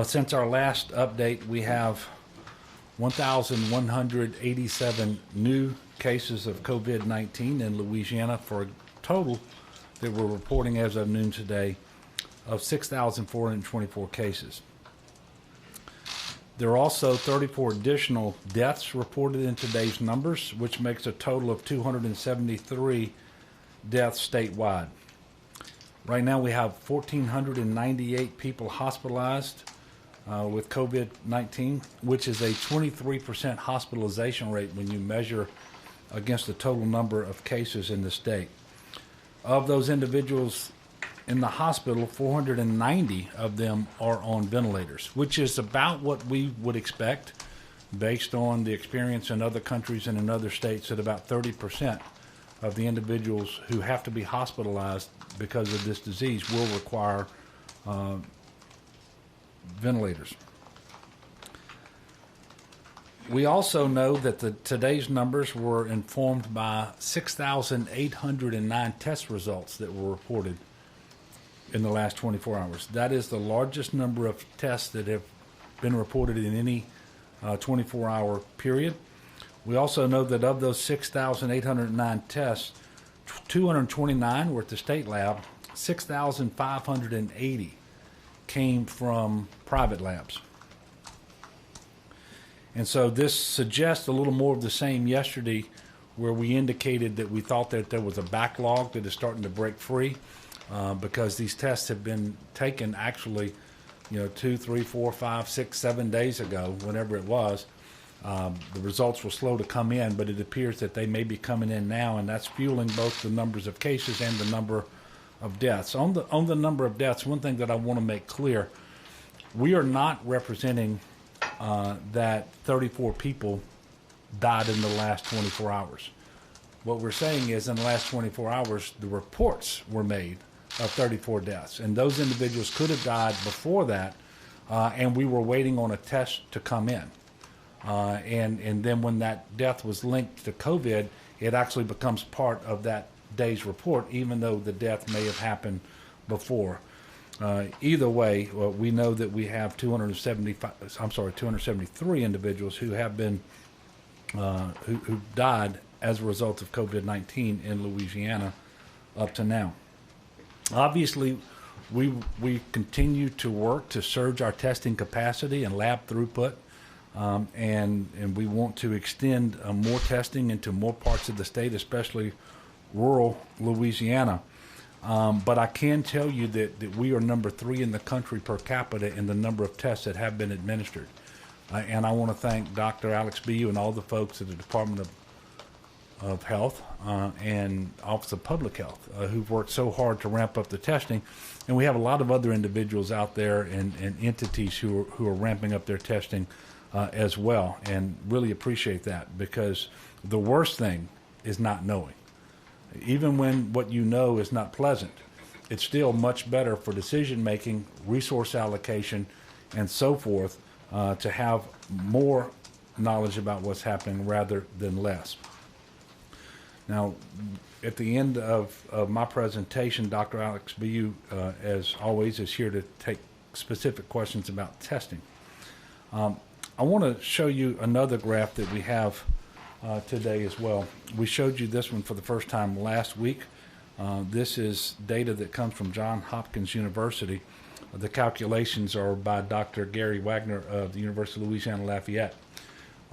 Since our last update, we have 1,187 new cases of COVID-19 in Louisiana for a total that we're reporting as of noon today of 6,424 cases. There are also 34 additional deaths reported in today's numbers, which makes a total of 273 deaths statewide. Right now we have 1,498 people hospitalized with COVID-19, which is a 23% hospitalization rate when you measure against the total number of cases in the state. Of those individuals in the hospital, 490 of them are on ventilators, which is about what we would expect based on the experience in other countries and in other states, that about 30% of the individuals who have to be hospitalized because of this disease will require ventilators. We also know that today's numbers were informed by 6,809 test results that were reported in the last 24 hours. That is the largest number of tests that have been reported in any 24-hour period. We also know that of those 6,809 tests, 229 were at the state lab, 6,580 came from private labs. And so this suggests a little more of the same yesterday, where we indicated that we thought that there was a backlog that is starting to break free because these tests have been taken actually, 2, 3, 4, 5, 6, 7 days ago, whenever it was. The results were slow to come in, but it appears that they may be coming in now, and that's fueling both the numbers of cases and the number of deaths. On the number of deaths, one thing that I want to make clear, we are not representing that 34 people died in the last 24 hours. What we're saying is in the last 24 hours, the reports were made of 34 deaths, and those individuals could have died before that, and we were waiting on a test to come in. And then when that death was linked to COVID, it actually becomes part of that day's report, even though the death may have happened before. Either way, we know that we have 273 individuals who have been who died as a result of COVID-19 in Louisiana up to now. Obviously, we continue to work to surge our testing capacity and lab throughput, and we want to extend more testing into more parts of the state, especially rural Louisiana. But I can tell you that we are number 3 in the country per capita in the number of tests that have been administered. And I want to thank Dr. Alex Bu and all the folks at the Department of Health and Office of Public Health who've worked so hard to ramp up the testing. And we have a lot of other individuals out there and entities who are ramping up their testing as well, and really appreciate that, because the worst thing is not knowing. Even when what you know is not pleasant, it's still much better for decision making, resource allocation, and so forth, to have more knowledge about what's happening rather than less. Now, at the end of my presentation, Dr. Alex Bu, as always, is here to take specific questions about testing. I want to show you another graph that we have today as well. We showed you this one for the first time last week. This is data that comes from Johns Hopkins University. The calculations are by Dr. Gary Wagner of the University of Louisiana Lafayette.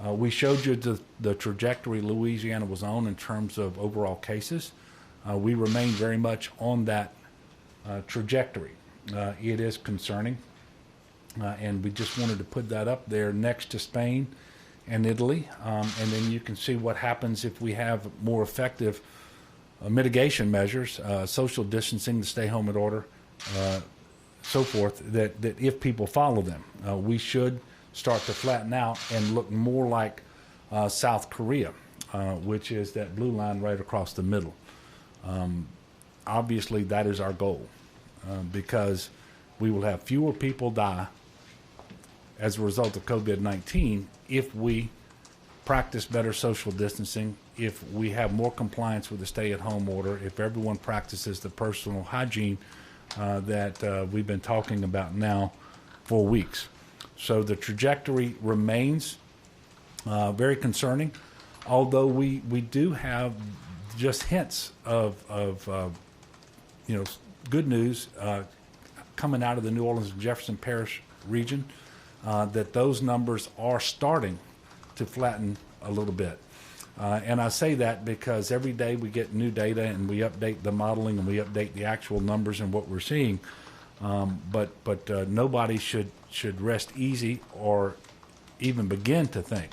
We showed you the trajectory Louisiana was on in terms of overall cases. We remain very much on that trajectory. It is concerning, and we just wanted to put that up there next to Spain and Italy, and then you can see what happens if we have more effective mitigation measures, social distancing, the stay home in order, so forth, that if people follow them, we should start to flatten out and look more like South Korea, which is that blue line right across the middle. Obviously, that is our goal, because we will have fewer people die as a result of COVID-19 if we practice better social distancing, if we have more compliance with the stay-at-home order, if everyone practices the personal hygiene that we've been talking about now for weeks. So the trajectory remains very concerning, although we do have just hints of good news coming out of the New Orleans and Jefferson Parish region, that those numbers are starting to flatten a little bit. And I say that because every day we get new data and we update the modeling and we update the actual numbers and what we're seeing. But nobody should rest easy or even begin to think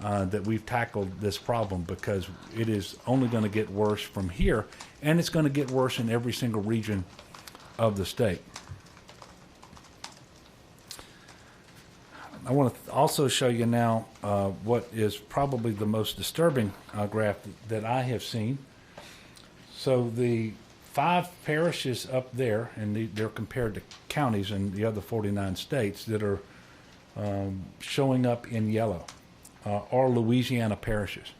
that we've tackled this problem, because it is only going to get worse from here, and it's going to get worse in every single region of the state. I want to also show you now what is probably the most disturbing graph that I have seen. So the 5 parishes up there, and they're compared to counties in the other 49 states that are showing up in yellow, are Louisiana parishes.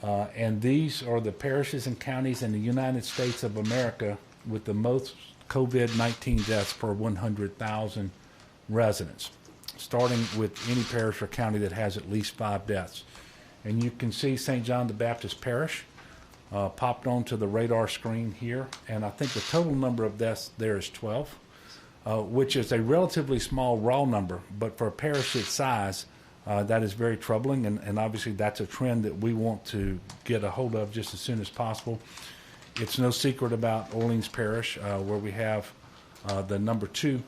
And these are the parishes and counties in the United States of America with the most COVID-19 deaths per 100,000 residents, starting with any parish or county that has at least 5 deaths. And you can see St. John the Baptist Parish popped onto the radar screen here, and I think the total number of deaths there is 12, which is a relatively small raw number, but for a parish its size, that is very troubling, and obviously that's a trend that we want to get a hold of just as soon as possible. It's no secret about Orleans Parish, where we have the number 2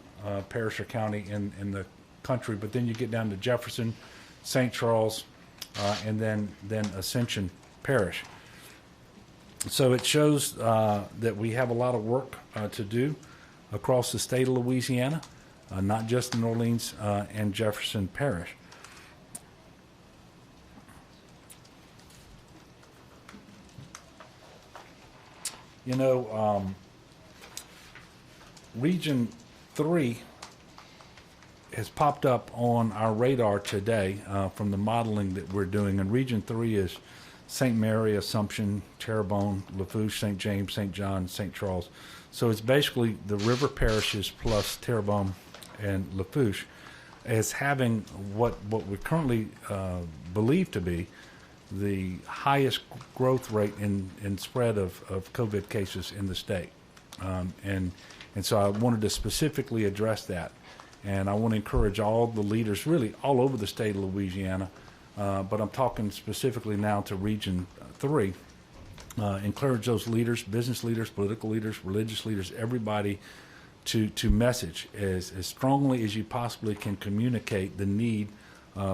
parish or county in the country, but then you get down to Jefferson, St. Charles, and then Ascension Parish. So it shows that we have a lot of work to do across the state of Louisiana, not just in Orleans and Jefferson Parish. Region 3 has popped up on our radar today from the modeling that we're doing, and Region 3 is St. Mary, Assumption, Terrebonne, Lafourche, St. James, St. John, St. Charles. So it's basically the river parishes plus Terrebonne and Lafourche as having what we currently believe to be the highest growth rate in spread of COVID cases in the state. And so I wanted to specifically address that. And I want to encourage all the leaders, really all over the state of Louisiana, but I'm talking specifically now to Region 3, encourage those leaders, business leaders, political leaders, religious leaders, everybody to message as strongly as you possibly can communicate the need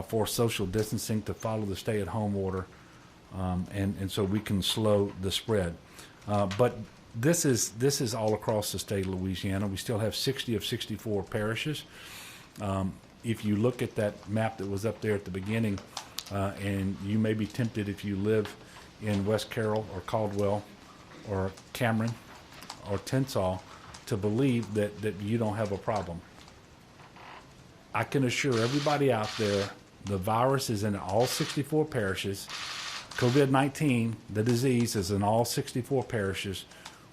for social distancing, to follow the stay-at-home order, and so we can slow the spread. But this is all across the state of Louisiana. We still have 60 of 64 parishes. If you look at that map that was up there at the beginning, and you may be tempted if you live in West Carroll or Caldwell or Cameron or Tensall to believe that you don't have a problem. I can assure everybody out there the virus is in all 64 parishes. COVID-19, the disease, is in all 64 parishes.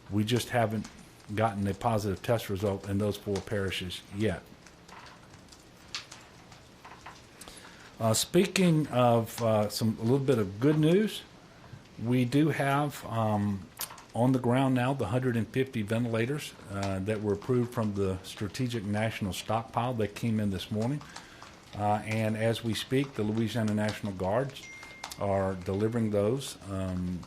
We just haven't gotten a positive test result in those 4 parishes yet. Speaking of a little bit of good news, we do have on the ground now the 150 ventilators that were approved from the Strategic National Stockpile that came in this morning. And as we speak, the Louisiana National Guards are delivering those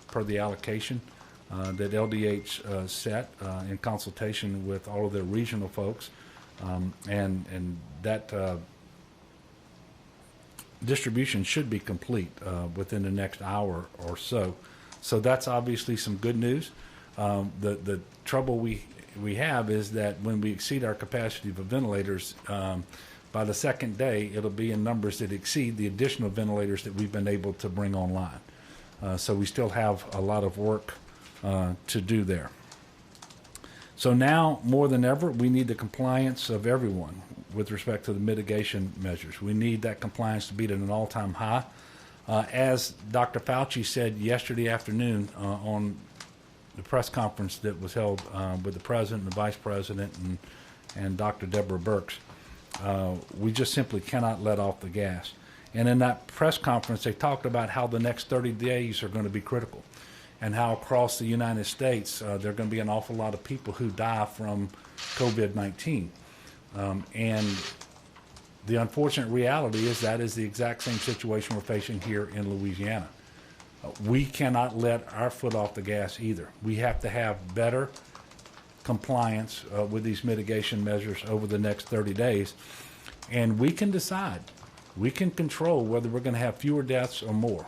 per the allocation that LDH set in consultation with all of their regional folks. And that distribution should be complete within the next hour or so. So that's obviously some good news. The trouble we have is that when we exceed our capacity of ventilators, by the second day, it'll be in numbers that exceed the additional ventilators that we've been able to bring online. So we still have a lot of work to do there. So now, more than ever, we need the compliance of everyone with respect to the mitigation measures. We need that compliance to be at an all-time high. As Dr. Fauci said yesterday afternoon on the press conference that was held with the president and the vice president and Dr. Deborah Birx, we just simply cannot let off the gas. And in that press conference, they talked about how the next 30 days are going to be critical, and how across the United States there are going to be an awful lot of people who die from COVID-19. And the unfortunate reality is that is the exact same situation we're facing here in Louisiana. We cannot let our foot off the gas either. We have to have better compliance with these mitigation measures over the next 30 days. And we can decide, we can control whether we're going to have fewer deaths or more.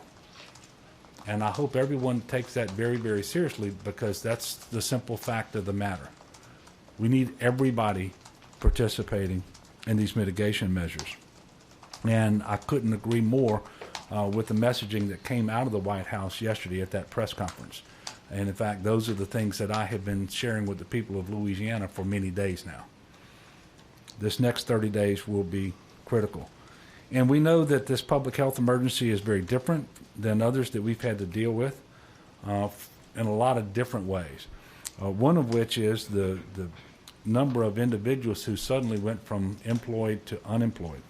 And I hope everyone takes that very, very seriously, because that's the simple fact of the matter. We need everybody participating in these mitigation measures. And I couldn't agree more with the messaging that came out of the White House yesterday at that press conference. And in fact, those are the things that I have been sharing with the people of Louisiana for many days now. This next 30 days will be critical. And we know that this public health emergency is very different than others that we've had to deal with in a lot of different ways. One of which is the number of individuals who suddenly went from employed to unemployed.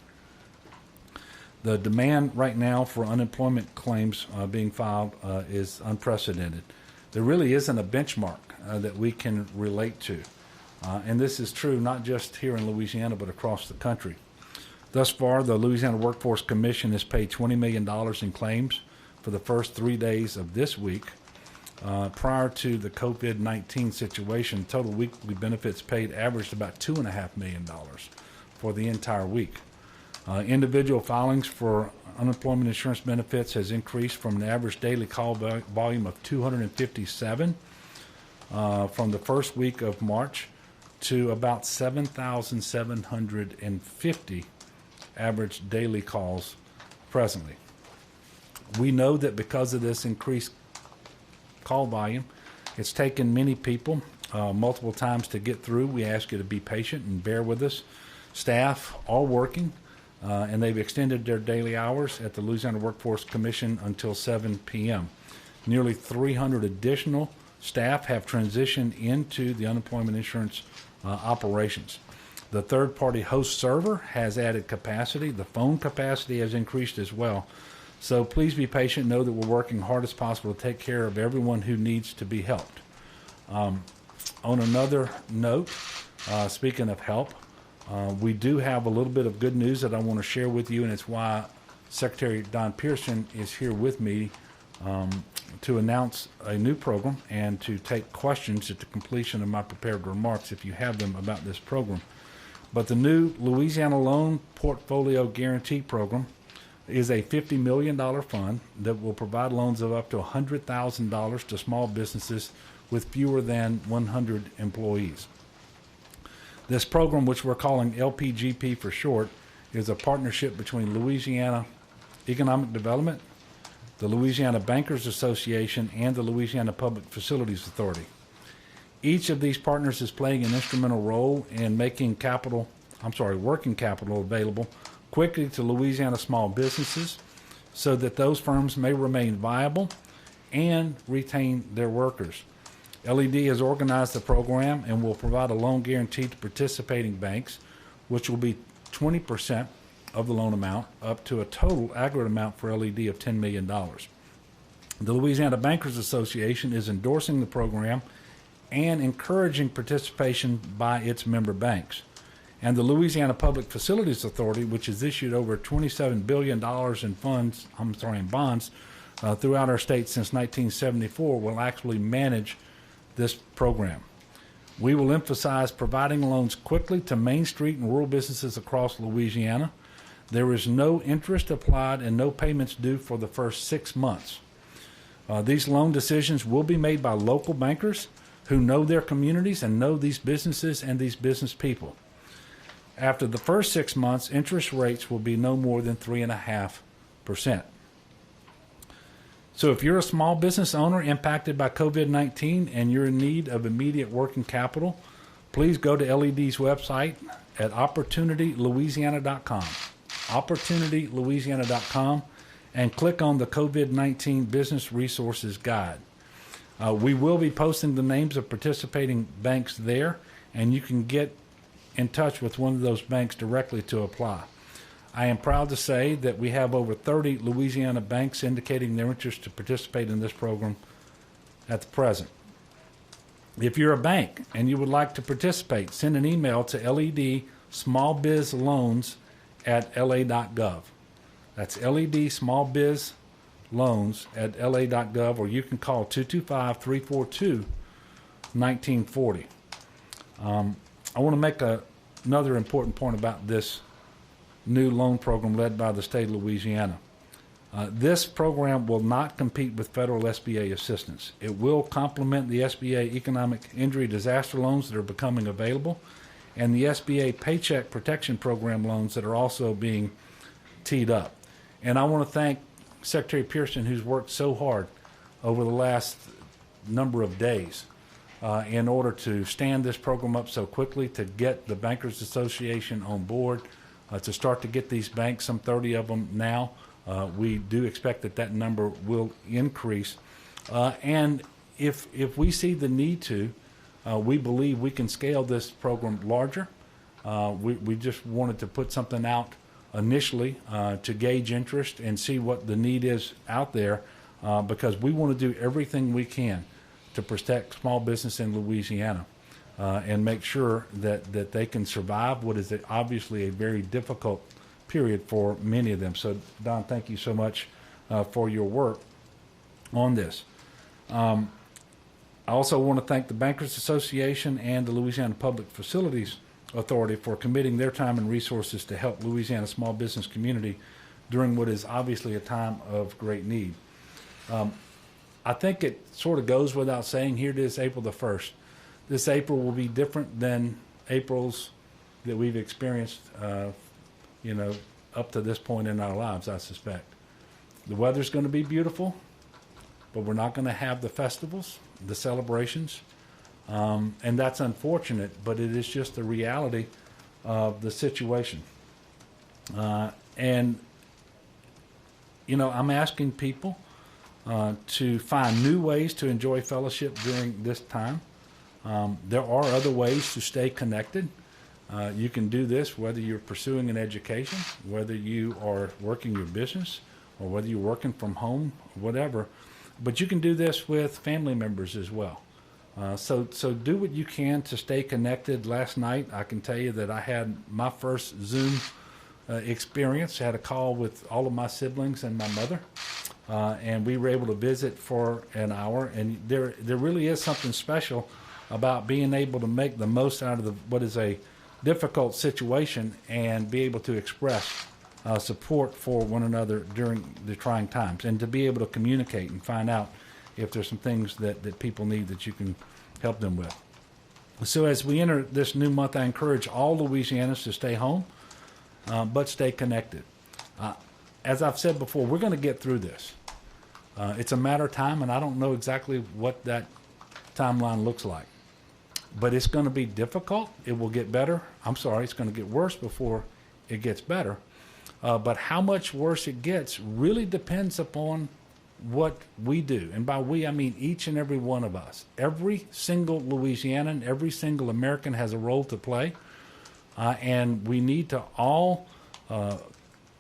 The demand right now for unemployment claims being filed is unprecedented. There really isn't a benchmark that we can relate to. And this is true not just here in Louisiana, but across the country. Thus far, the Louisiana Workforce Commission has paid $20 million in claims for the first 3 days of this week. Prior to the COVID-19 situation, total weekly benefits paid averaged about $2.5 million for the entire week. Individual filings for unemployment insurance benefits has increased from an average daily call volume of 257 from the first week of March to about 7,750 average daily calls presently. We know that because of this increased call volume, it's taken many people multiple times to get through. We ask you to be patient and bear with us. Staff are working, and they've extended their daily hours at the Louisiana Workforce Commission until 7 p.m. Nearly 300 additional staff have transitioned into the unemployment insurance operations. The third-party host server has added capacity. The phone capacity has increased as well. So please be patient. Know that we're working hard as possible to take care of everyone who needs to be helped. On another note, speaking of help, we do have a little bit of good news that I want to share with you, and it's why Secretary Don Pearson is here with me to announce a new program and to take questions at the completion of my prepared remarks if you have them about this program. But the new Louisiana Loan Portfolio Guarantee Program is a $50 million fund that will provide loans of up to $100,000 to small businesses with fewer than 100 employees. This program, which we're calling LPGP for short, is a partnership between Louisiana Economic Development, the Louisiana Bankers Association, and the Louisiana Public Facilities Authority. Each of these partners is playing an instrumental role in making working capital available quickly to Louisiana small businesses so that those firms may remain viable and retain their workers. LED has organized the program and will provide a loan guarantee to participating banks, which will be 20% of the loan amount, up to a total aggregate amount for LED of $10 million. The Louisiana Bankers Association is endorsing the program and encouraging participation by its member banks. And the Louisiana Public Facilities Authority, which has issued over $27 billion in bonds throughout our state since 1974, will actually manage this program. We will emphasize providing loans quickly to Main Street and rural businesses across Louisiana. There is no interest applied and no payments due for the first 6 months. These loan decisions will be made by local bankers who know their communities and know these businesses and these business people. After the first 6 months, interest rates will be no more than 3.5%. So if you're a small business owner impacted by COVID-19 and you're in need of immediate working capital, please go to LED's website at opportunitylouisiana.com, opportunitylouisiana.com, and click on the COVID-19 Business Resources Guide. We will be posting the names of participating banks there, and you can get in touch with one of those banks directly to apply. I am proud to say that we have over 30 Louisiana banks indicating their interest to participate in this program at the present. If you're a bank and you would like to participate, send an email to ledsmallbizloans@la.gov. That's ledsmallbizloans@la.gov, or you can call 225-342-1940. I want to make another important point about this new loan program led by the state of Louisiana. This program will not compete with federal SBA assistance. It will complement the SBA economic injury disaster loans that are becoming available and the SBA Paycheck Protection Program loans that are also being teed up. And I want to thank Secretary Pearson, who's worked so hard over the last number of days in order to stand this program up so quickly, to get the Bankers Association on board, to start to get these banks, some 30 of them now. We do expect that number will increase. And if we see the need to, we believe we can scale this program larger. We just wanted to put something out initially to gauge interest and see what the need is out there, because we want to do everything we can to protect small business in Louisiana and make sure that they can survive what is obviously a very difficult period for many of them. So, Don, thank you so much for your work on this. I also want to thank the Bankers Association and the Louisiana Public Facilities Authority for committing their time and resources to help Louisiana small business community during what is obviously a time of great need. I think it sort of goes without saying, here it is, April the 1st. This April will be different than Aprils that we've experienced up to this point in our lives, I suspect. The weather's going to be beautiful, but we're not going to have the festivals, the celebrations, and that's unfortunate, but it is just the reality of the situation. And I'm asking people to find new ways to enjoy fellowship during this time. There are other ways to stay connected. You can do this whether you're pursuing an education, whether you are working your business, or whether you're working from home, whatever. But you can do this with family members as well. So do what you can to stay connected. Last night, I can tell you that I had my first Zoom experience. I had a call with all of my siblings and my mother, and we were able to visit for an hour. And there really is something special about being able to make the most out of what is a difficult situation and be able to express support for one another during the trying times, and to be able to communicate and find out if there's some things that people need that you can help them with. So as we enter this new month, I encourage all Louisianans to stay home, but stay connected. As I've said before, we're going to get through this. It's a matter of time, and I don't know exactly what that timeline looks like. But it's going to be difficult. It will get better. It's going to get worse before it gets better. But how much worse it gets really depends upon what we do. And by we, I mean each and every one of us. Every single Louisianan, every single American has a role to play. And we need to all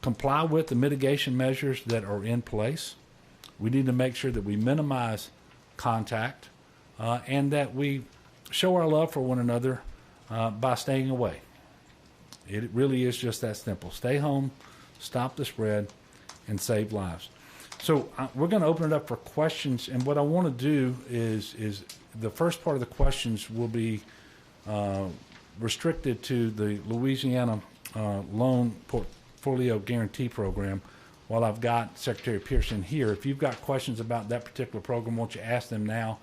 comply with the mitigation measures that are in place. We need to make sure that we minimize contact and that we show our love for one another by staying away. It really is just that simple. Stay home, stop the spread, and save lives. So we're going to open it up for questions, and what I want to do is the first part of the questions will be restricted to the Louisiana Loan Portfolio Guarantee Program. While I've got Secretary Pearson here, if you've got questions about that particular program, won't you ask them now?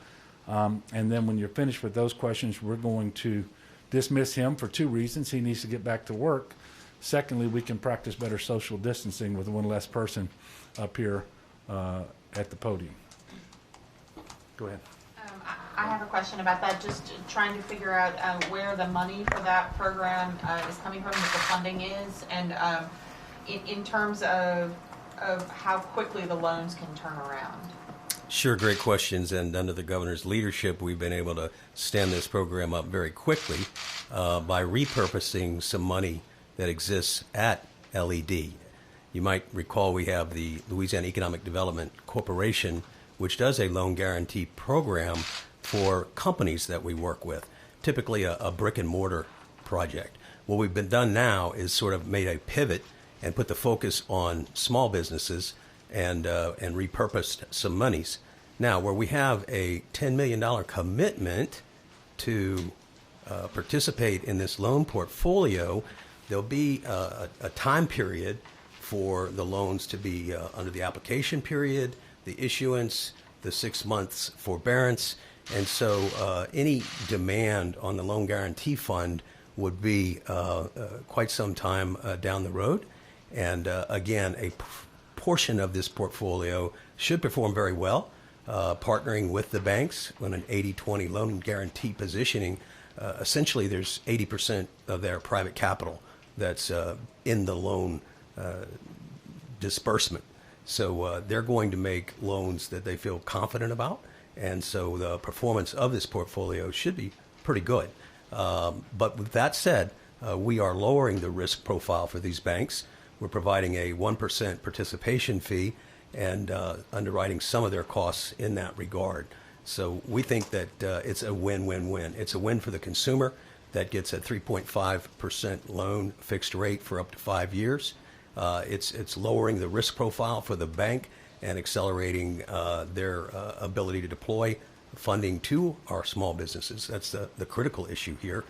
And then when you're finished with those questions, we're going to dismiss him for two reasons. He needs to get back to work. Secondly, we can practice better social distancing with one less person up here at the podium. Go ahead. I have a question about that, just trying to figure out where the money for that program is coming from, what the funding is, and in terms of how quickly the loans can turn around. Sure, great questions. And under the governor's leadership, we've been able to stand this program up very quickly by repurposing some money that exists at LED. You might recall we have the Louisiana Economic Development Corporation, which does a loan guarantee program for companies that we work with, typically a brick and mortar project. What we've been done now is sort of made a pivot and put the focus on small businesses and repurposed some monies. Now, where we have a $10 million commitment to participate in this loan portfolio, there'll be a time period for the loans to be under the application period, the issuance, the 6 months forbearance. And so any demand on the loan guarantee fund would be quite some time down the road. And again, a portion of this portfolio should perform very well, partnering with the banks on an 80-20 loan guarantee positioning. Essentially, there's 80% of their private capital that's in the loan disbursement. So they're going to make loans that they feel confident about. And so the performance of this portfolio should be pretty good. But with that said, we are lowering the risk profile for these banks. We're providing a 1% participation fee and underwriting some of their costs in that regard. So we think that it's a win-win-win. It's a win for the consumer that gets a 3.5% loan fixed rate for up to 5 years. It's lowering the risk profile for the bank and accelerating their ability to deploy funding to our small businesses. That's the critical issue here.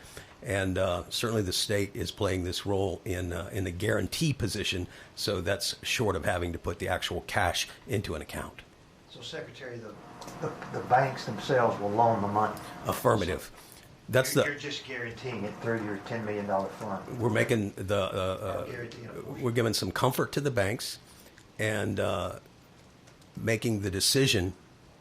And certainly the state is playing this role in the guarantee position, so that's short of having to put the actual cash into an account. So, Secretary, the banks themselves will loan the money? Affirmative. You're just guaranteeing it through your $10 million fund. We're making we're giving some comfort to the banks and making the decision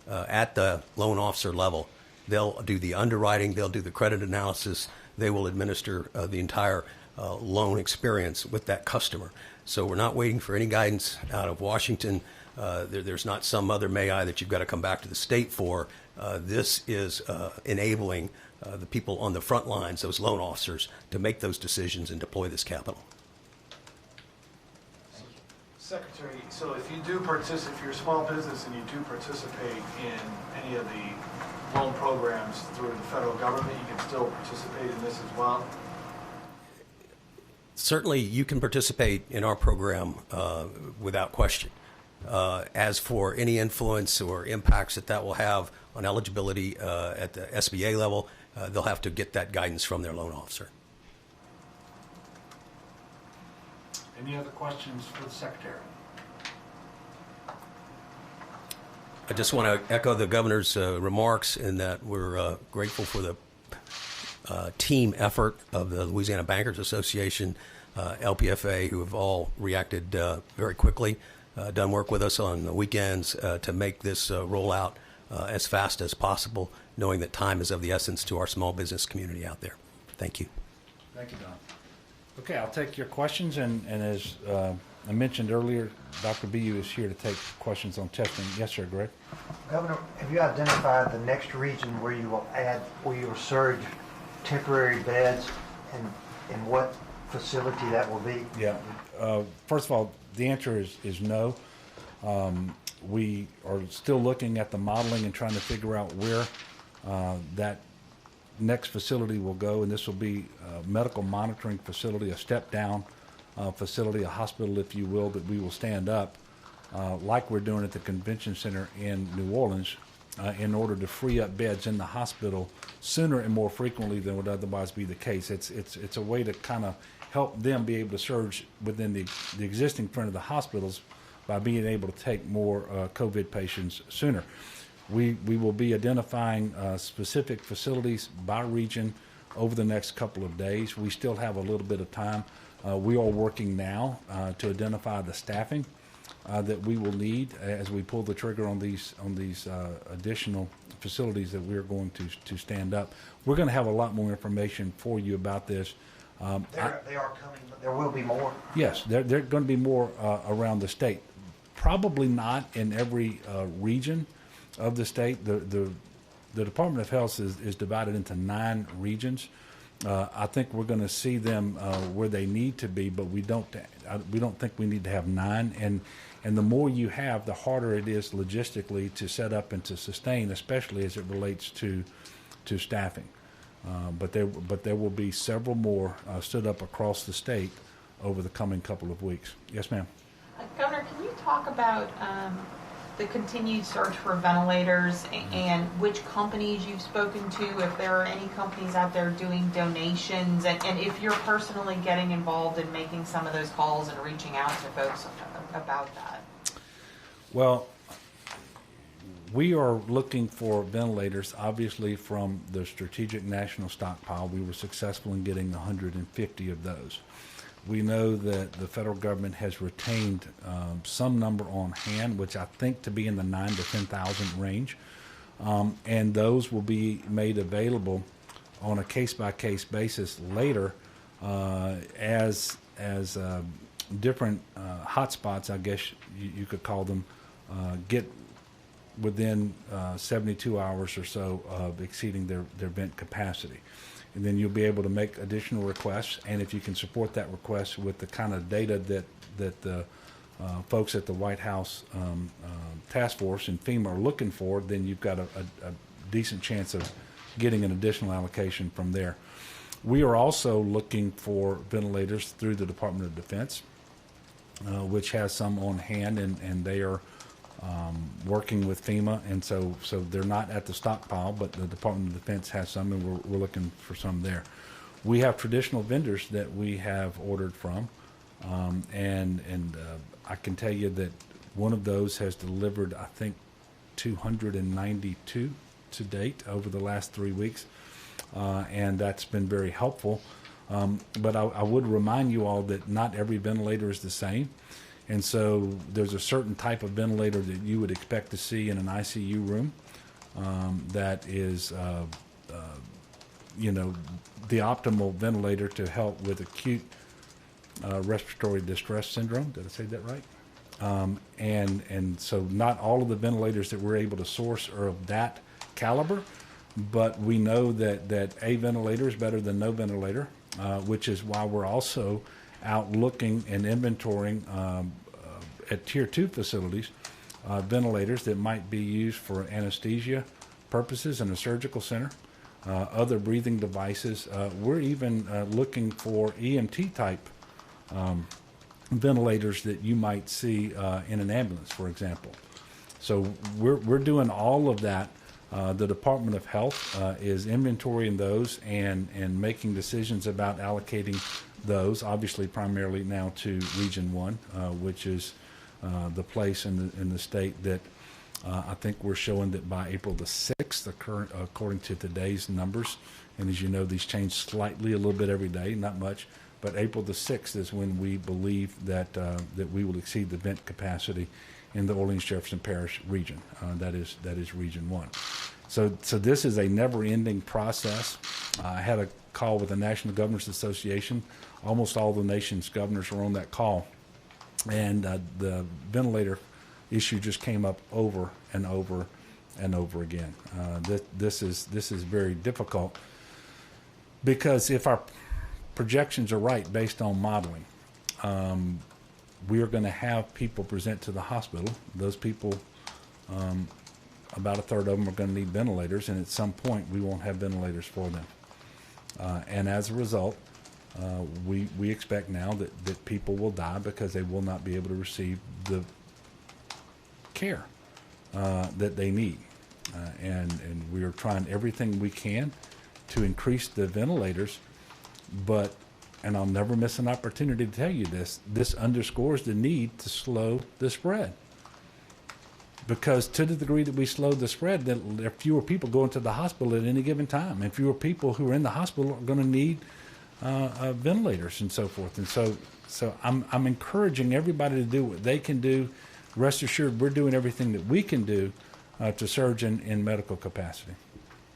at the loan officer level. They'll do the underwriting, they'll do the credit analysis, they will administer the entire loan experience with that customer. So we're not waiting for any guidance out of Washington. There's not some other may-I that you've got to come back to the state for. This is enabling the people on the front lines, those loan officers, to make those decisions and deploy this capital. Secretary, so if you do participate, if you're a small business and you do participate in any of the loan programs through the federal government, you can still participate in this as well? Certainly, you can participate in our program without question. As for any influence or impacts that will have on eligibility at the SBA level, they'll have to get that guidance from their loan officer. Any other questions for the Secretary? I just want to echo the governor's remarks in that we're grateful for the team effort of the Louisiana Bankers Association, LPFA, who have all reacted very quickly, done work with us on the weekends to make this rollout as fast as possible, knowing that time is of the essence to our small business community out there. Thank you. Thank you, Don. Okay, I'll take your questions, and as I mentioned earlier, Dr. BU is here to take questions on testing. Yes, sir, Greg. Governor, have you identified the next region where you will surge temporary beds, and what facility that will be? Yeah. First of all, the answer is no. We are still looking at the modeling and trying to figure out where that next facility will go, and this will be a medical monitoring facility, a step-down facility, a hospital, if you will, that we will stand up like we're doing at the convention center in New Orleans in order to free up beds in the hospital sooner and more frequently than would otherwise be the case. It's a way to kind of help them be able to surge within the existing front of the hospitals by being able to take more COVID patients sooner. We will be identifying specific facilities by region over the next couple of days. We still have a little bit of time. We are working now to identify the staffing that we will need as we pull the trigger on these additional facilities that we're going to stand up. We're going to have a lot more information for you about this. They are coming, but there will be more? Yes, there are going to be more around the state. Probably not in every region, of the state. The Department of Health is divided into 9 regions. I think we're going to see them where they need to be, but we don't think we need to have 9. And the more you have, the harder it is logistically to set up and to sustain, especially as it relates to staffing. But there will be several more stood up across the state over the coming couple of weeks. Yes, ma'am. Governor, can you talk about the continued search for ventilators and which companies you've spoken to, if there are any companies out there doing donations, and if you're personally getting involved in making some of those calls and reaching out to folks about that? Well, we are looking for ventilators, obviously, from the Strategic National Stockpile. We were successful in getting 150 of those. We know that the federal government has retained some number on hand, which I think to be in the 9,000 to 10,000 range, and those will be made available on a case-by-case basis later as different hotspots, I guess you could call them, get within 72 hours or so of exceeding their vent capacity. And then you'll be able to make additional requests, and if you can support that request with the kind of data that the folks at the White House Task Force and FEMA are looking for, then you've got a decent chance of getting an additional allocation from there. We are also looking for ventilators through the Department of Defense, which has some on hand, and they are working with FEMA, and so they're not at the stockpile, but the Department of Defense has some, and we're looking for some there. We have traditional vendors that we have ordered from, and I can tell you that one of those has delivered, I think, 292 to date over the last 3 weeks, and that's been very helpful. But I would remind you all that not every ventilator is the same. And so there's a certain type of ventilator that you would expect to see in an ICU room that is, the optimal ventilator to help with acute respiratory distress syndrome. Did I say that right? And so not all of the ventilators that we're able to source are of that caliber, but we know that a ventilator is better than no ventilator, which is why we're also out looking and inventorying at Tier 2 facilities ventilators that might be used for anesthesia purposes in a surgical center, other breathing devices. We're even looking for EMT type ventilators that you might see in an ambulance, for example. So we're doing all of that. The Department of Health is inventorying those and making decisions about allocating those, obviously primarily now to Region 1, which is the place in the state that I think we're showing that by April the 6th, according to today's numbers, and as you know, these change slightly a little bit every day, not much, but April the 6th is when we believe that we will exceed the vent capacity in the Orleans-Jefferson Parish region. That is Region 1. So this is a never-ending process. I had a call with the National Governors Association. Almost all the nation's governors were on that call, and the ventilator issue just came up over and over and over again. This is very difficult because if our projections are right based on modeling, we are going to have people present to the hospital. Those people, about a third of them are going to need ventilators, and at some point we won't have ventilators for them. And as a result, we expect now that people will die because they will not be able to receive the care that they need. And we are trying everything we can to increase the ventilators, but, and I'll never miss an opportunity to tell you this underscores the need to slow the spread. Because to the degree that we slow the spread, then there are fewer people going to the hospital at any given time, and fewer people who are in the hospital are going to need ventilators and so forth. And so I'm encouraging everybody to do what they can do. Rest assured, we're doing everything that we can do to surge in medical capacity.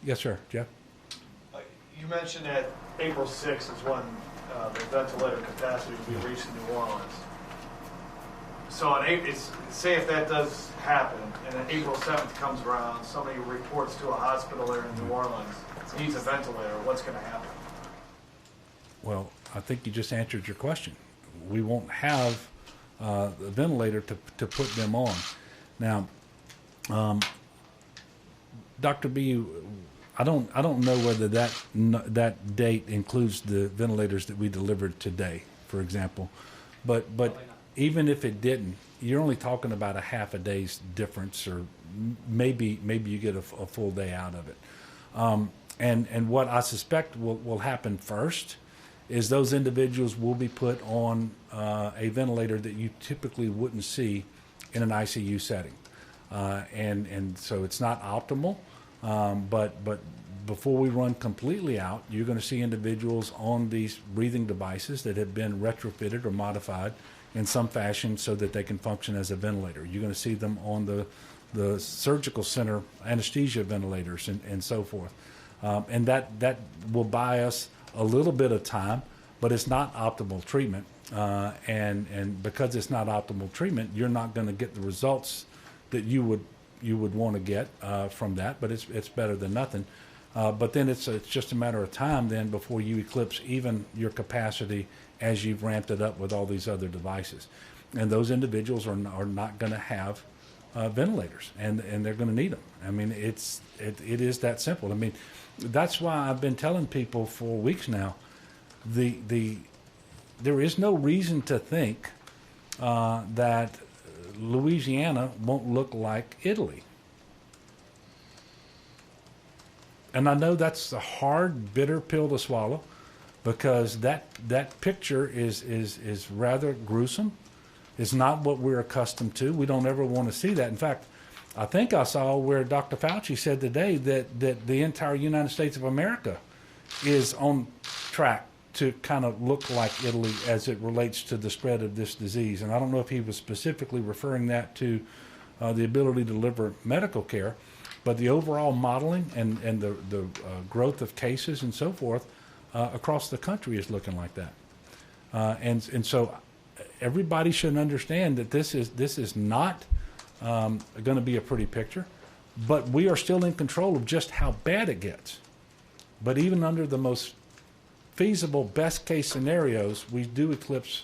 Yes, sir, Jeff. You mentioned that April 6th is when the ventilator capacity will be reached in New Orleans. So on say if that does happen, and then April 7th comes around, somebody reports to a hospital there in New Orleans, needs a ventilator, what's going to happen? Well, I think you just answered your question. We won't have a ventilator to put them on. Now, Dr. B, I don't know whether that date includes the ventilators that we delivered today, for example, but even if it didn't, you're only talking about a half a day's difference, or maybe you get a full day out of it. And what I suspect will happen first is those individuals will be put on a ventilator that you typically wouldn't see in an ICU setting. And so it's not optimal, but before we run completely out, you're going to see individuals on these breathing devices that have been retrofitted or modified in some fashion so that they can function as a ventilator. You're going to see them on the surgical center anesthesia ventilators and so forth. And that will buy us a little bit of time, but it's not optimal treatment. And because it's not optimal treatment, you're not going to get the results that you would want to get from that, but it's better than nothing. But then it's just a matter of time then before you eclipse even your capacity as you've ramped it up with all these other devices. And those individuals are not going to have ventilators, and they're going to need them. I mean, it is that simple. I mean, that's why I've been telling people for weeks now, there is no reason to think that Louisiana won't look like Italy. And I know that's a hard, bitter pill to swallow, because that picture is rather gruesome. It's not what we're accustomed to. We don't ever want to see that. In fact, I think I saw where Dr. Fauci said today that the entire United States of America is on track to kind of look like Italy as it relates to the spread of this disease. And I don't know if he was specifically referring that to the ability to deliver medical care, but the overall modeling and the growth of cases and so forth across the country is looking like that. And so everybody should understand that this is not going to be a pretty picture, but we are still in control of just how bad it gets. But even under the most feasible best case scenarios, we do eclipse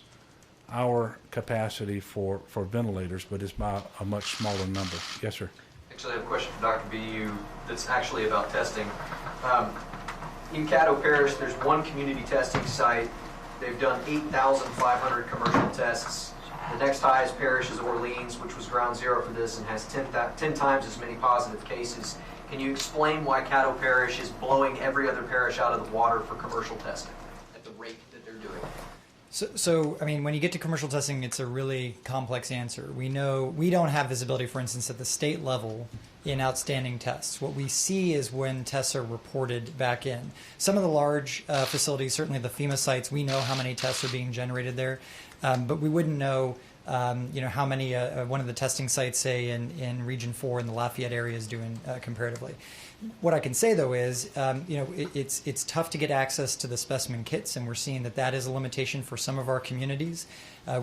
our capacity for ventilators, but it's by a much smaller number. Yes, sir. Actually, I have a question for Dr. BU that's actually about testing. In Caddo Parish, there's one community testing site. They've done 8,500 commercial tests. The next highest parish is Orleans, which was ground zero for this and has 10 times as many positive cases. Can you explain why Caddo Parish is blowing every other parish out of the water for commercial testing at the rate that they're doing? So, I mean, when you get to commercial testing, it's a really complex answer. We know we don't have visibility, for instance, at the state level in outstanding tests. What we see is when tests are reported back in. Some of the large facilities, certainly the FEMA sites, we know how many tests are being generated there, but we wouldn't know how many one of the testing sites, say in Region 4 in the Lafayette area, is doing comparatively. What I can say, though, is it's tough to get access to the specimen kits, and we're seeing that is a limitation for some of our communities.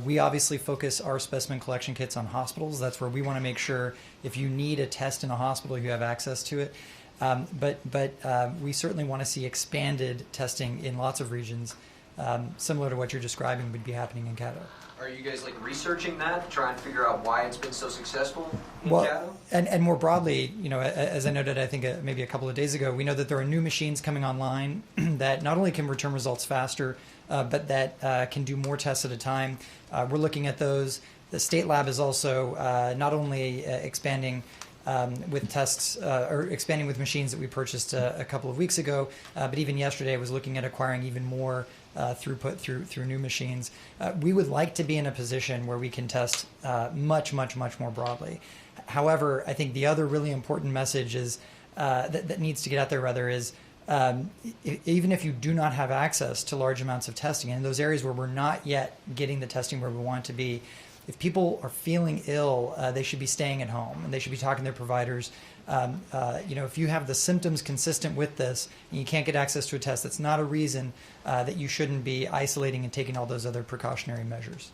We obviously focus our specimen collection kits on hospitals. That's where we want to make sure if you need a test in a hospital, you have access to it. But we certainly want to see expanded testing in lots of regions, similar to what you're describing would be happening in Caddo. Are you guys researching that, trying to figure out why it's been so successful in Caddo? And more broadly, as I noted, I think maybe a couple of days ago, we know that there are new machines coming online that not only can return results faster, but that can do more tests at a time. We're looking at those. The state lab is also not only expanding with tests or expanding with machines that we purchased a couple of weeks ago, but even yesterday I was looking at acquiring even more throughput through new machines. We would like to be in a position where we can test much more broadly. However, I think the other really important message is that needs to get out there rather is even if you do not have access to large amounts of testing in those areas where we're not yet getting the testing where we want to be, if people are feeling ill, they should be staying at home and they should be talking to their providers. If you have the symptoms consistent with this and you can't get access to a test, that's not a reason that you shouldn't be isolating and taking all those other precautionary measures.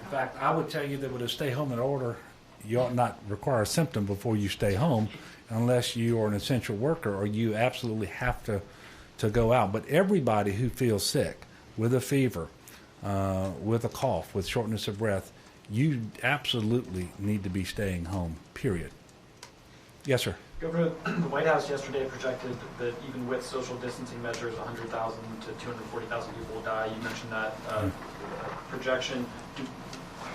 In fact, I would tell you that with a stay-home order, you ought not require a symptom before you stay home unless you are an essential worker or you absolutely have to go out. But everybody who feels sick with a fever, with a cough, with shortness of breath, you absolutely need to be staying home, period. Yes, sir. Governor, the White House yesterday projected that even with social distancing measures, 100,000 to 240,000 people will die. You mentioned that projection.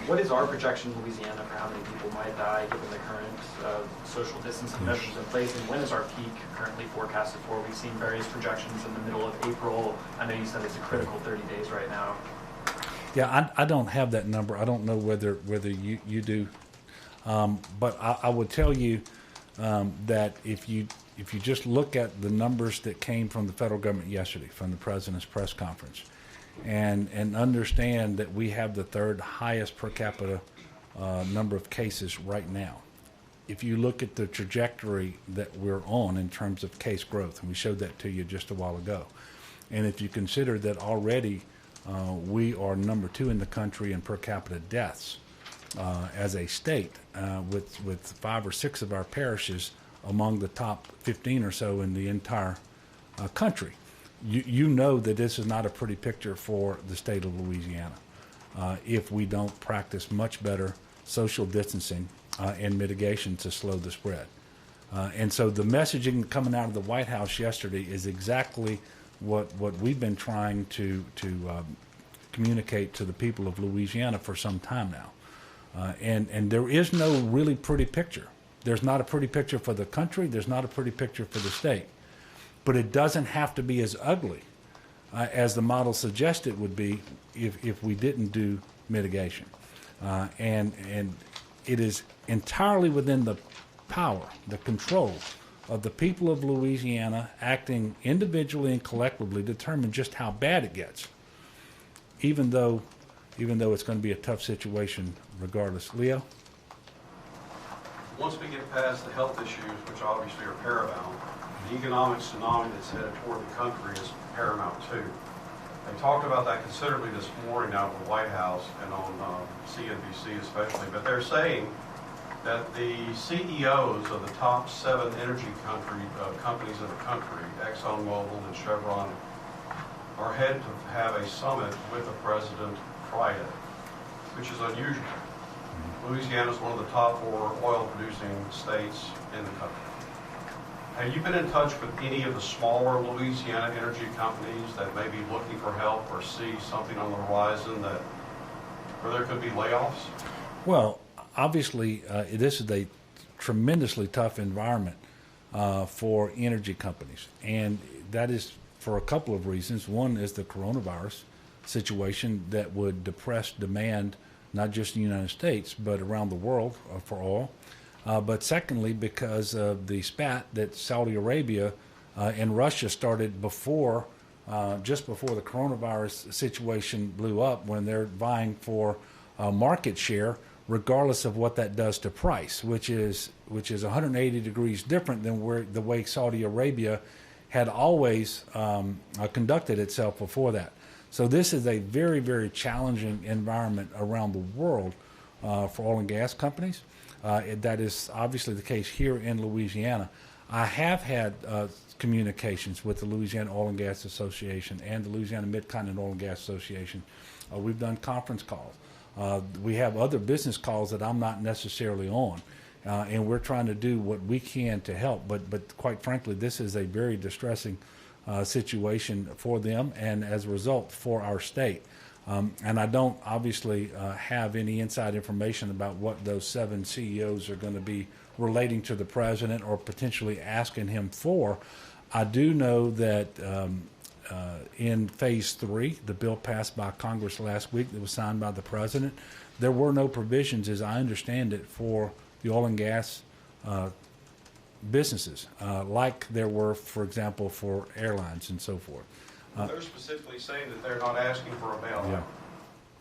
What is our projection in Louisiana for how many people might die given the current social distancing measures in place? And when is our peak currently forecasted for? We've seen various projections in the middle of April. I know you said it's a critical 30 days right now. Yeah, I don't have that number. I don't know whether you do, but I would tell you that if you just look at the numbers that came from the federal government yesterday, from the president's press conference, and understand that we have the third highest per capita number of cases right now. If you look at the trajectory that we're on in terms of case growth, and we showed that to you just a while ago, and if you consider that already we are number 2 in the country in per capita deaths as a state, with 5 or 6 of our parishes among the top 15 or so in the entire country. You know that this is not a pretty picture for the state of Louisiana if we don't practice much better social distancing and mitigation to slow the spread. And so the messaging coming out of the White House yesterday is exactly what we've been trying to communicate to the people of Louisiana for some time now. And there is no really pretty picture. There's not a pretty picture for the country. There's not a pretty picture for the state. But it doesn't have to be as ugly as the model suggests it would be if we didn't do mitigation. And it is entirely within the power, the control of the people of Louisiana acting individually and collectively to determine just how bad it gets, even though it's going to be a tough situation regardless. Leo? Once we get past the health issues, which obviously are paramount, the economic tsunami that's headed toward the country is paramount too. They talked about that considerably this morning out at the White House and on CNBC especially, but they're saying that the CEOs of the top 7 energy companies in the country, ExxonMobil and Chevron, are headed to have a summit with the president Friday, which is unusual. Louisiana is one of the top 4 oil-producing states in the country. Have you been in touch with any of the smaller Louisiana energy companies that may be looking for help or see something on the horizon where there could be layoffs? Well, obviously, this is a tremendously tough environment for energy companies, and that is for a couple of reasons. One is the coronavirus situation that would depress demand, not just in the United States, but around the world for oil. But secondly, because of the spat that Saudi Arabia and Russia started just before the coronavirus situation blew up, when they're vying for market share, regardless of what that does to price, which is 180 degrees different than the way Saudi Arabia had always conducted itself before that. So this is a very, very challenging environment around the world for oil and gas companies. That is obviously the case here in Louisiana. I have had communications with the Louisiana Oil and Gas Association and the Louisiana Mid-Continent Oil and Gas Association. We've done conference calls. We have other business calls that I'm not necessarily on, and we're trying to do what we can to help. But quite frankly, this is a very distressing situation for them, and as a result, for our state. And I don't obviously have any inside information about what those 7 CEOs are going to be relating to the president or potentially asking him for. I do know that in Phase 3, the bill passed by Congress last week that was signed by the president, there were no provisions, as I understand it, for the oil and gas businesses, like there were, for example, for airlines and so forth. They're specifically saying that they're not asking for a bailout.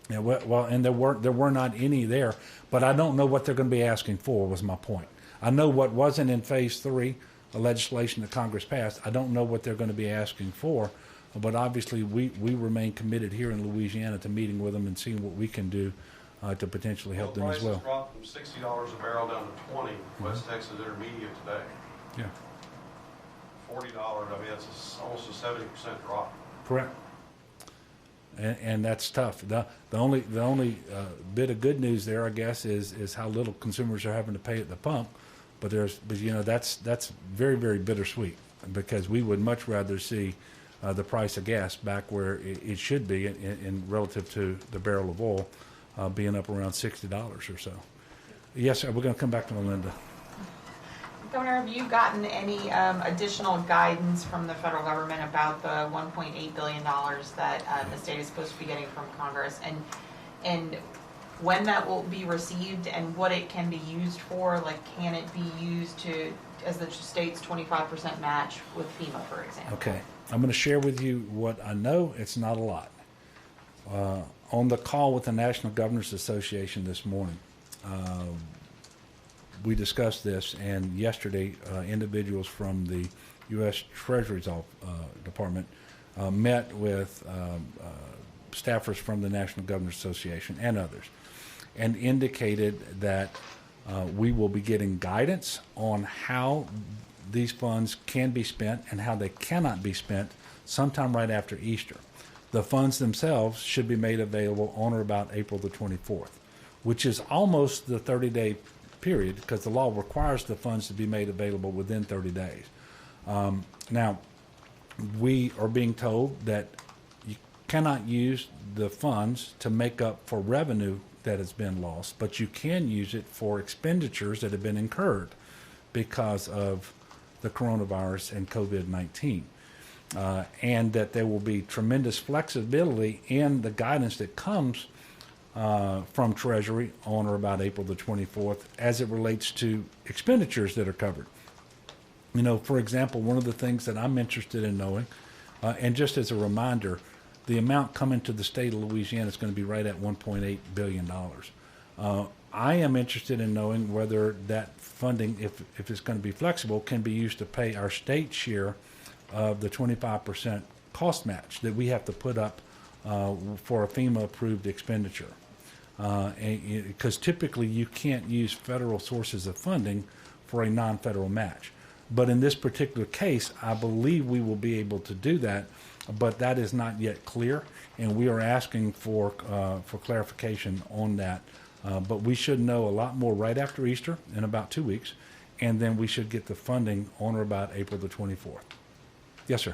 Yeah, well, and there were not any there, but I don't know what they're going to be asking for, was my point. I know what wasn't in Phase 3, the legislation that Congress passed. I don't know what they're going to be asking for, but obviously we remain committed here in Louisiana to meeting with them and seeing what we can do to potentially help them as Prices well. dropped from $60 a barrel down to $20, West Texas Intermediate today. Yeah, $40, I mean, it's almost a 70% drop. correct. And that's tough. The only bit of good news there, I guess, is how little consumers are having to pay at the pump. But that's very, very bittersweet, because we would much rather see the price of gas back where it should be in relative to the barrel of oil, being up around $60 or so. Yes, sir. We're going to come back to Melinda. Governor, have you gotten any additional guidance from the federal government about the $1.8 billion that the state is supposed to be getting from Congress, and when that will be received and what it can be used for? Like, can it be used as the state's 25% match with FEMA, for example? Okay. I'm going to share with you what I know. It's not a lot. On the call with the National Governors Association this morning, we discussed this, and yesterday individuals from the U.S. Treasury's Department met with staffers from the National Governors Association and others, and indicated that we will be getting guidance on how these funds can be spent and how they cannot be spent sometime right after Easter. The funds themselves should be made available on or about April the 24th, which is almost the 30-day period, because the law requires the funds to be made available within 30 days. Now, we are being told that you cannot use the funds to make up for revenue that has been lost, but you can use it for expenditures that have been incurred because of the coronavirus and COVID-19. And that there will be tremendous flexibility in the guidance that comes from Treasury on or about April the 24th as it relates to expenditures that are covered. You know, for example, one of the things that I'm interested in knowing, and just as a reminder, the amount coming to the state of Louisiana is going to be right at $1.8 billion. I am interested in knowing whether that funding, if it's going to be flexible, can be used to pay our state share of the 25% cost match that we have to put up for a FEMA-approved expenditure. Because typically you can't use federal sources of funding for a non-federal match. But in this particular case, I believe we will be able to do that, but that is not yet clear, and we are asking for clarification on that. But we should know a lot more right after Easter, in about 2 weeks, and then we should get the funding on or about April the 24th. Yes, sir.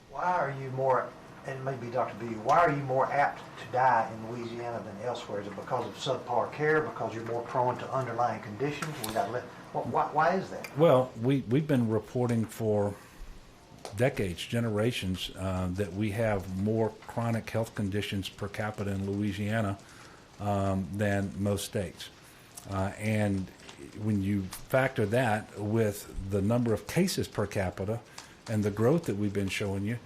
Why are you more, and maybe Dr. B, why are you more apt to die in Louisiana than elsewhere? Is it because of subpar care, because you're more prone to underlying conditions? Why is that? Well, we've been reporting for decades, generations, that we have more chronic health conditions per capita in Louisiana than most states. And when you factor that with the number of cases per capita and the growth that we've been showing you,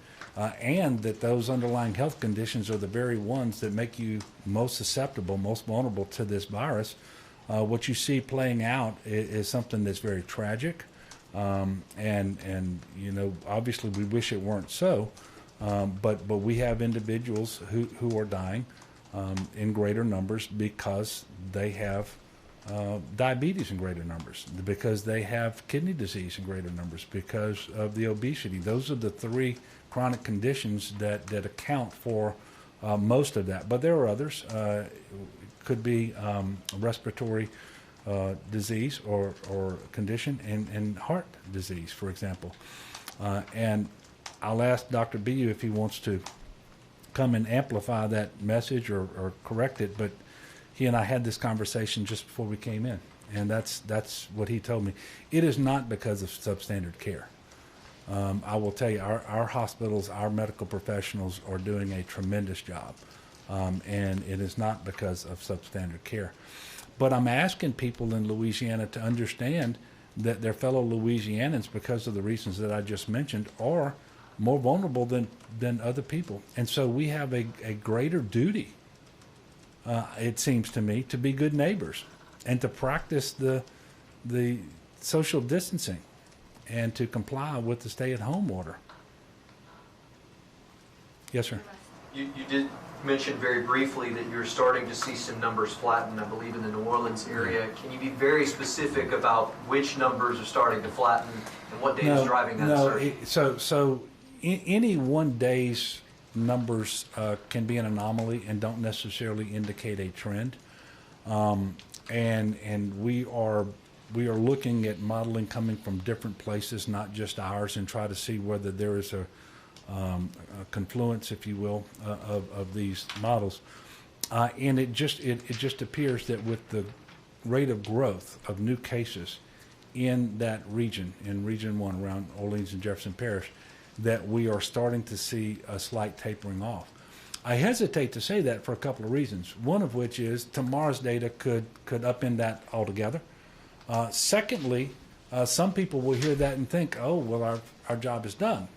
and that those underlying health conditions are the very ones that make you most susceptible, most vulnerable to this virus, what you see playing out is something that's very tragic. And you know, obviously we wish it weren't so, but we have individuals who are dying in greater numbers because they have diabetes in greater numbers, because they have kidney disease in greater numbers, because of the obesity. Those are the three chronic conditions that account for most of that. But there are others. Could be respiratory disease or condition, and heart disease, for example. And I'll ask Dr. Bu if he wants to come and amplify that message or correct it, but he and I had this conversation just before we came in, and that's what he told me. It is not because of substandard care. I will tell you, our hospitals, our medical professionals are doing a tremendous job, and it is not because of substandard care. But I'm asking people in Louisiana to understand that their fellow Louisianans, because of the reasons that I just mentioned, are more vulnerable than other people. And so we have a greater duty, it seems to me, to be good neighbors and to practice the social distancing and to comply with the stay-at-home order. Yes, sir. You did mentioned very briefly that you're starting to see some numbers flatten, I believe, in the New Orleans area. Can you be very specific about which numbers are starting to flatten and what data is driving that surge? So any one day's numbers can be an anomaly and don't necessarily indicate a trend. And we are looking at modeling coming from different places, not just ours, and try to see whether there is a confluence, if you will, of these models. And it just appears that with the rate of growth of new cases in that region, in Region 1 around Orleans and Jefferson Parish, that we are starting to see a slight tapering off. I hesitate to say that for a couple of reasons, one of which is tomorrow's data could upend that altogether. Secondly, some people will hear that and think, oh, well, our job is done.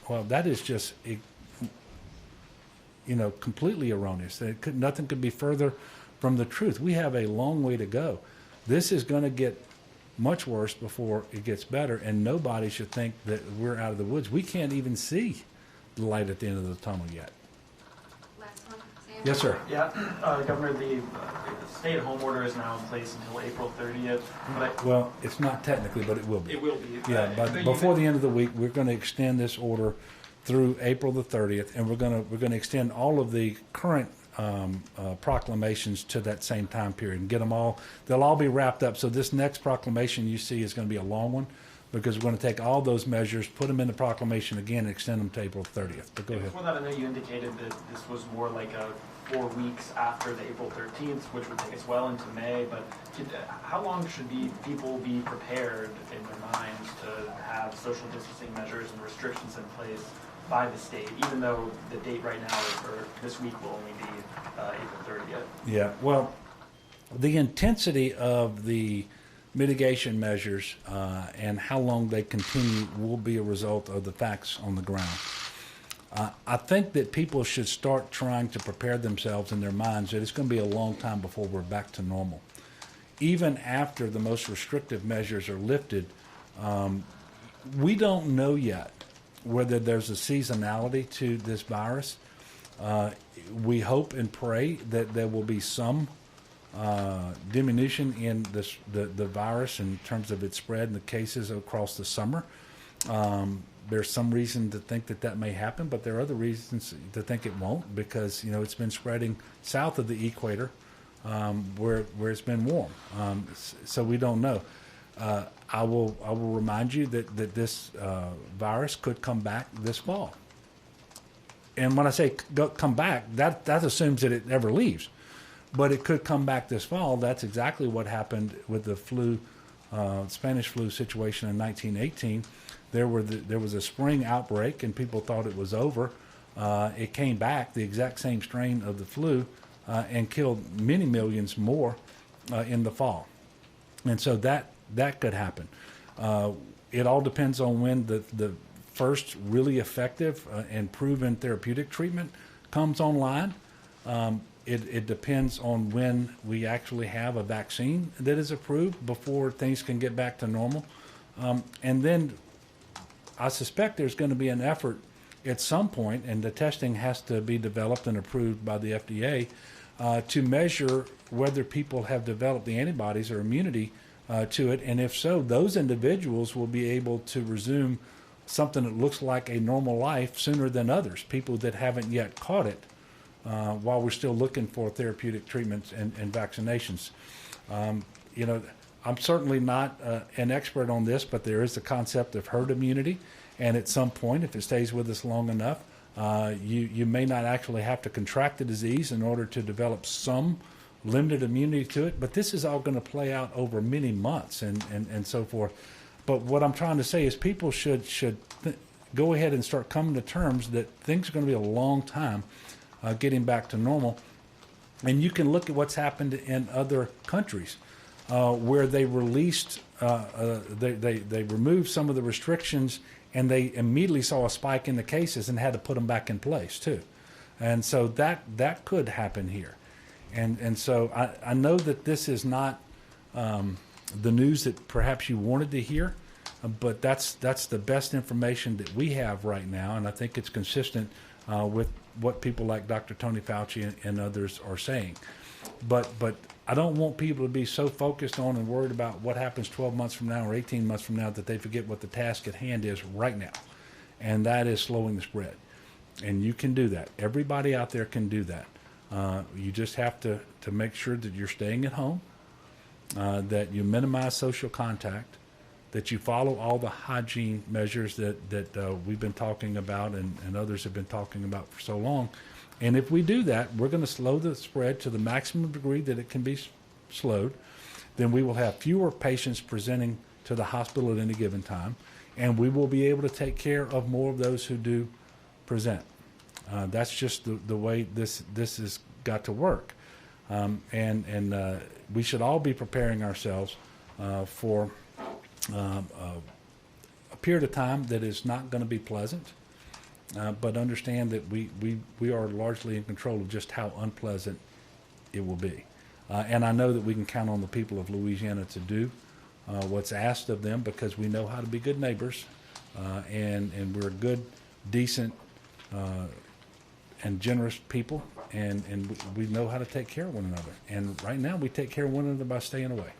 Well, that is just, completely erroneous. Nothing could be further from the truth. We have a long way to go. This is going to get much worse before it gets better, and nobody should think that we're out of the woods. We can't even see the light at the end of the tunnel yet. Last one, Sam? Yes, sir. Yeah, Governor, the stay-at-home order is now in place until April 30th. But Well, it's not technically, but it will be. it will be. Yeah, but before the end of the week, we're going to extend this order through April the 30th, and we're going to extend all of the current proclamations to that same time period and get them all. They'll all be wrapped up. So this next proclamation you see is going to be a long one, because we're going to take all those measures, put them in the proclamation again, and extend them to April 30th. But go ahead. Before that, I know you indicated that this was more like 4 weeks after the April 13th, which would take us well into May. But how long should people be prepared in their minds to have social distancing measures and restrictions in place by the state, even though the date right now or this week will only be April 30th? Yeah, well, the intensity of the mitigation measures and how long they continue will be a result of the facts on the ground. I think that people should start trying to prepare themselves in their minds that it's going to be a long time before we're back to normal. Even after the most restrictive measures are lifted, we don't know yet whether there's a seasonality to this virus. We hope and pray that there will be some diminution in the virus in terms of its spread and the cases across the summer. There's some reason to think that may happen, but there are other reasons to think it won't, because it's been spreading south of the equator, where it's been warm. So we don't know. I will remind you that this virus could come back this fall. And when I say come back, that assumes that it never leaves. But it could come back this fall. That's exactly what happened with the Spanish flu situation in 1918. There was a spring outbreak, and people thought it was over. It came back, the exact same strain of the flu, and killed many millions more in the fall. And so that could happen. It all depends on when the first really effective and proven therapeutic treatment comes online. It depends on when we actually have a vaccine that is approved before things can get back to normal. And then I suspect there's going to be an effort at some point, and the testing has to be developed and approved by the FDA, to measure whether people have developed the antibodies or immunity to it. And if so, those individuals will be able to resume something that looks like a normal life sooner than others, people that haven't yet caught it, while we're still looking for therapeutic treatments and vaccinations. I'm certainly not an expert on this, but there is the concept of herd immunity, and at some point, if it stays with us long enough, you may not actually have to contract the disease in order to develop some limited immunity to it, but this is all going to play out over many months and so forth. But what I'm trying to say is people should go ahead and start coming to terms that things are going to be a long time getting back to normal. And you can look at what's happened in other countries where they released, they removed some of the restrictions, and they immediately saw a spike in the cases and had to put them back in place too. And so that could happen here. And so I know that this is not the news that perhaps you wanted to hear, but that's the best information that we have right now, and I think it's consistent with what people like Dr. Tony Fauci and others are saying. But I don't want people to be so focused on and worried about what happens 12 months from now or 18 months from now that they forget what the task at hand is right now, and that is slowing the spread. And you can do that. Everybody out there can do that. You just have to make sure that you're staying at home, that you minimize social contact, that you follow all the hygiene measures that we've been talking about and others have been talking about for so long. And if we do that, we're going to slow the spread to the maximum degree that it can be slowed. Then we will have fewer patients presenting to the hospital at any given time, and we will be able to take care of more of those who do present. That's just the way this has got to work. And we should all be preparing ourselves for a period of time that is not going to be pleasant, but understand that we are largely in control of just how unpleasant it will be. And I know that we can count on the people of Louisiana to do what's asked of them, because we know how to be good neighbors, and we're good, decent, and generous people, and we know how to take care of one another. And right now we take care of one another by staying away.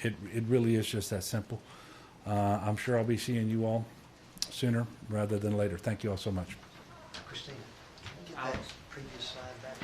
It really is just that simple. I'm sure I'll be seeing you all sooner rather than later. Thank you all so much. Christina, can you get that previous slide back?